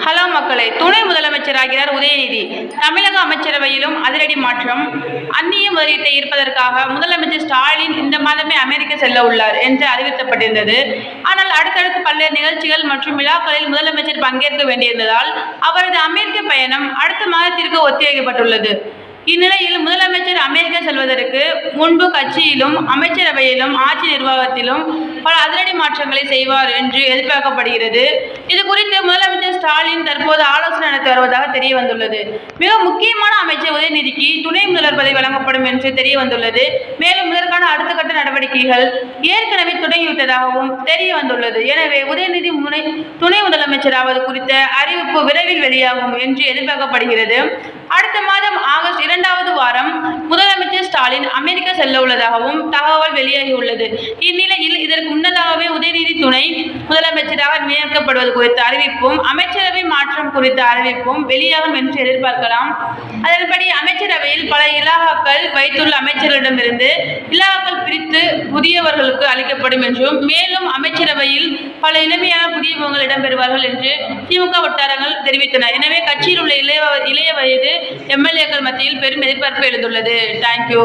Hello மக்களே, துணை முதலமைச்சராகிறார் உதயநிதி. தமிழக அமைச்சரவையிலும் அதிரடி மாற்றம். அந்நிய முதலீட்டை ஈர்ப்பதற்காக முதலமைச்சர் ஸ்டாலின் இந்த மாதமே அமெரிக்கா செல்ல உள்ளார் என்று அறிவிக்கப்பட்டிருந்தது. ஆனால் அடுத்தடுத்து பல்வேறு நிகழ்ச்சிகள் மற்றும் விழாக்களில் முதலமைச்சர் பங்கேற்க வேண்டியிருந்ததால் அவரது அமெரிக்க பயணம் அடுத்த மாதத்திற்கு ஒத்திவைக்கப்பட்டுள்ளது. இந்நிலையில் முதலமைச்சர் அமெரிக்கா செல்வதற்கு முன்பு கட்சியிலும் அமைச்சரவையிலும் ஆட்சி நிர்வாகத்திலும் பல அதிரடி மாற்றங்களை செய்வார் என்று எதிர்பார்க்கப்படுகிறது. இது குறித்து முதலமைச்சர் ஸ்டாலின் தற்போது ஆலோசனை நடத்தி வருவதாக தெரிய வந்துள்ளது. மிக முக்கியமான அமைச்சர் உதயநிதிக்கு துணை முதல்வர் பதவி வழங்கப்படும் என்று தெரிய வந்துள்ளது. மேலும் இதற்கான அடுத்த கட்ட நடவடிக்கைகள் ஏற்கனவே தொடங்கிவிட்டதாகவும் தெரிய வந்துள்ளது. எனவே உதயநிதி துணை முதலமைச்சராவது குறித்த அறிவிப்பு விரைவில் வெளியாகும் என்று எதிர்பார்க்கப்படுகிறது. அடுத்த மாதம் ஆகஸ்ட் 2வது வாரம் முதலமைச்சர் ஸ்டாலின் அமெரிக்கா செல்ல உள்ளதாகவும் தகவல் வெளியாகியுள்ளது. இந்நிலையில் இதற்கு முன்னதாகவே உதயநிதி துணை முதலமைச்சராக நியமிக்கப்படுவது குறித்த அறிவிப்பும் அமைச்சரவை மாற்றம் குறித்த அறிவிப்பும் வெளியாகும் என்று எதிர்பார்க்கலாம். அதன்படி அமைச்சரவையில் பல இலாகாக்கள் வைத்துள்ள அமைச்சர்களிடமிருந்து இலாகாக்கள் பிரித்து புதியவர்களுக்கு அளிக்கப்படும் என்றும், மேலும் அமைச்சரவையில் பல இளமையான புதிய முகங்கள் இடம்பெறுவார்கள் என்று திமுக வட்டாரங்கள் தெரிவித்தன. எனவே கட்சியில் உள்ள இளைய வயது எம்எல்ஏக்கள் மத்தியில் பெரும் எதிர்பார்ப்பு எழுந்துள்ளது. தேங்க்யூ.